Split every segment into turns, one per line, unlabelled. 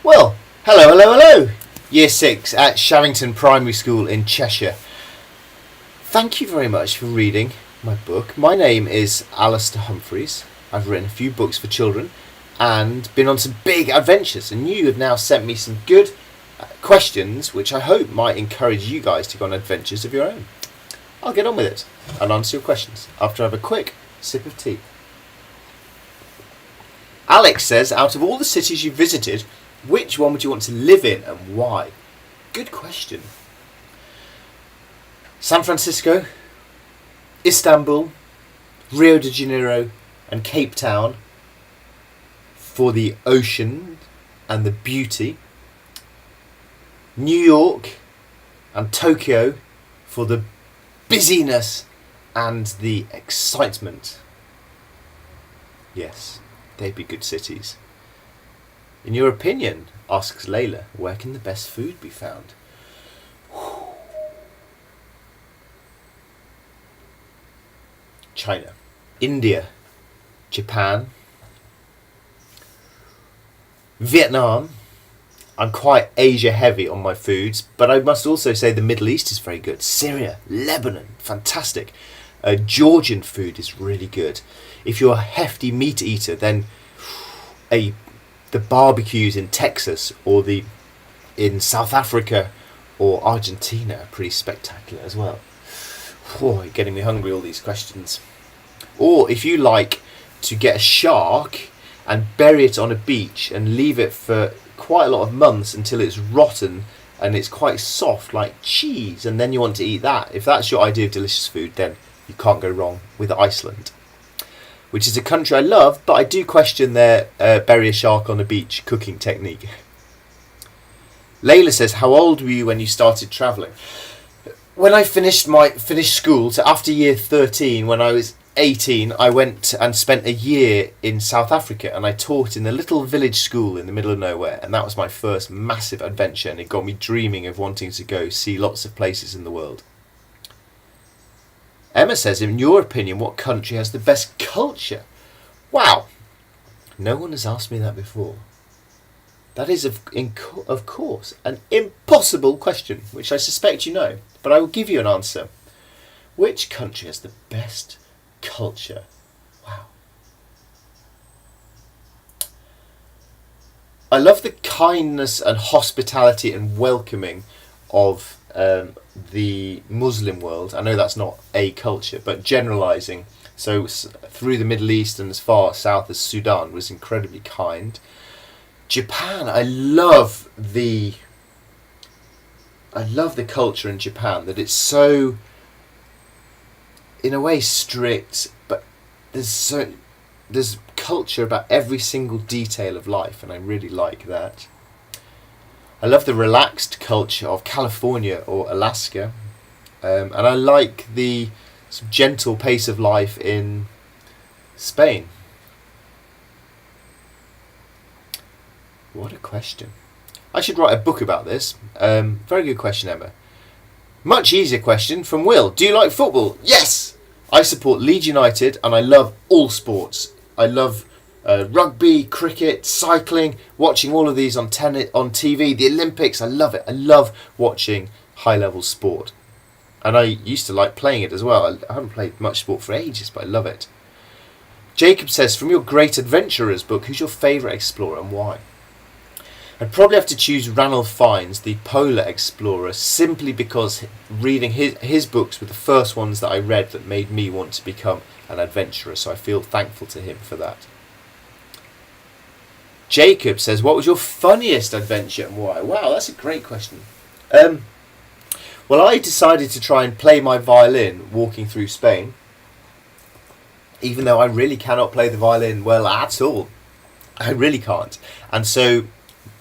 Well, hello, Year 6 at Shavington Primary School in Cheshire. Thank you very much for reading my book. My name is Alistair Humphreys. I've written a few books for children and been on some big adventures, and you have now sent me some good questions which I hope might encourage you guys to go on adventures of your own. I'll get on with it and answer your questions after I have a quick sip of tea. Alex says, out of all the cities you've visited, which one would you want to live in and why? Good question. San Francisco, Istanbul, Rio de Janeiro and Cape Town for the ocean and the beauty. New York and Tokyo for the busyness and the excitement. Yes, they'd be good cities. In your opinion, asks Layla, where can the best food be found? China, India, Japan, Vietnam. I'm quite Asia heavy on my foods, but I must also say the Middle East is very good. Syria, Lebanon, fantastic. Georgian food is really good. If you're a hefty meat eater, then the barbecues in Texas or in South Africa or Argentina are pretty spectacular as well. Oh, you're getting me hungry, all these questions. Or if you like to get a shark and bury it on a beach and leave it for quite a lot of months until it's rotten and it's quite soft like cheese, and then you want to eat that. If that's your idea of delicious food, then you can't go wrong with Iceland, which is a country I love, but I do question their bury a shark on a beach cooking technique. Layla says, how old were you when you started travelling? When I finished school, so after year 13, when I was 18, I went and spent a year in South Africa, and I taught in a little village school in the middle of nowhere, and that was my first massive adventure, and it got me dreaming of wanting to go see lots of places in the world. Emma says, in your opinion, what country has the best culture? Wow, no one has asked me that before. That is, of course, an impossible question, which I suspect you know, but I will give you an answer. Which country has the best culture? Wow. I love the kindness and hospitality and welcoming of the Muslim world. I know that's not a culture, but generalising. So through the Middle East and as far south as Sudan was incredibly kind. Japan, I love the culture in Japan, that it's so, in a way, strict, but there's culture about every single detail of life, and I really like that. I love the relaxed culture of California or Alaska, and I like the sort of gentle pace of life in Spain. What a question. I should write a book about this. Very good question, Emma. Much easier question from Will. Do you like football? Yes! I support Leeds United and I love all sports. I love rugby, cricket, cycling, watching all of these on TV, the Olympics. I love it. I love watching high-level sport. And I used to like playing it as well. I haven't played much sport for ages, but I love it. Jacob says, from your Great Adventurers book, who's your favourite explorer and why? I'd probably have to choose Ranulph Fiennes, the Polar Explorer, simply because reading his books were the first ones that I read that made me want to become an adventurer, so I feel thankful to him for that. Jacob says, what was your funniest adventure and why? Wow, that's a great question. Well, I decided to try and play my violin walking through Spain, even though I really cannot play the violin well at all. I really can't. And so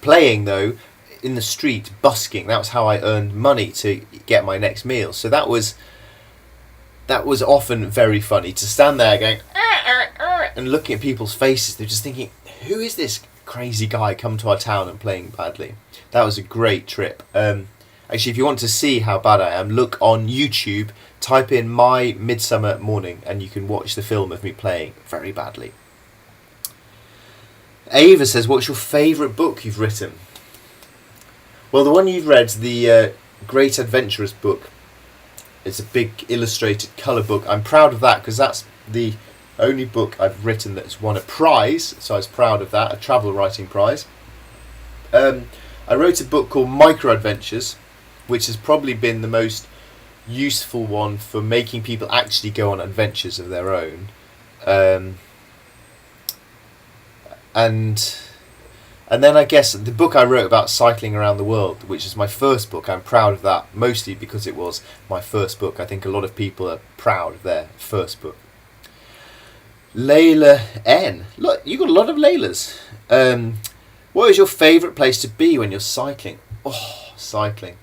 playing, though, in the street, busking, that was how I earned money to get my next meal. So that was often very funny, to stand there going and looking at people's faces. They're just thinking, who is this crazy guy come to our town and playing badly? That was a great trip. Actually, if you want to see how bad I am, look on YouTube, type in My Midsummer Morning, and you can watch the film of me playing very badly. Ava says, what's your favourite book you've written? Well, the one you've read, the Great Adventurers book, it's a big illustrated colour book. I'm proud of that because that's the only book I've written that's won a prize, so I was proud of that, a travel writing prize. I wrote a book called Micro Adventures, which has probably been the most useful one for making people actually go on adventures of their own. And then I guess the book I wrote about cycling around the world, which is my first book, I'm proud of that, mostly because it was my first book. I think a lot of people are proud of their first book. Layla N. Look, you got a lot of Laylas. What is your favourite place to be when you're cycling? Oh, cycling.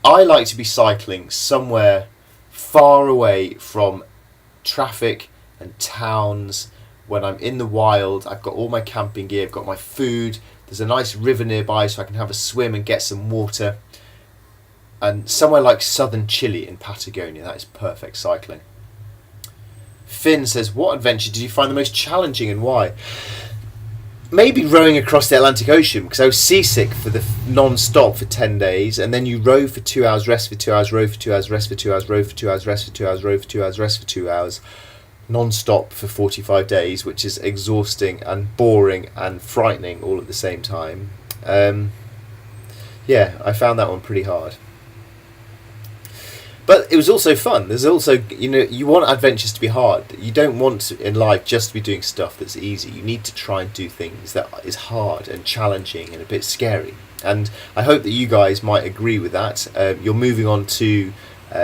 I like to be cycling somewhere far away from traffic and towns. When I'm in the wild, I've got all my camping gear, I've got my food, there's a nice river nearby so I can have a swim and get some water. And somewhere like southern Chile in Patagonia, that is perfect cycling. Finn says, what adventure did you find the most challenging and why? Maybe rowing across the Atlantic Ocean, because I was seasick for the non-stop for 10 days, and then you row for 2 hours, rest for 2 hours, row for 2 hours, rest for 2 hours, row for 2 hours, rest for 2 hours, row for 2 hours, rest for 2 hours, non-stop for 45 days, which is exhausting and boring and frightening all at the same time. Yeah, I found that one pretty hard. But it was also fun. There's also, you want adventures to be hard. You don't want to, in life, just to be doing stuff that's easy. You need to try and do things that is hard and challenging and a bit scary. And I hope that you guys might agree with that. You're moving on to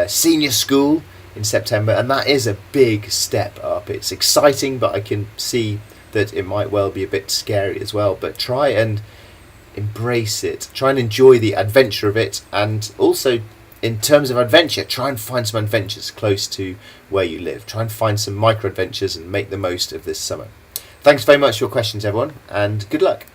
senior school in September, and that is a big step up. It's exciting, but I can see that it might well be a bit scary as well. But try and embrace it. Try and enjoy the adventure of it, and also, in terms of adventure, try and find some adventures close to where you live. Try and find some micro adventures and make the most of this summer. Thanks very much for your questions, everyone, and good luck.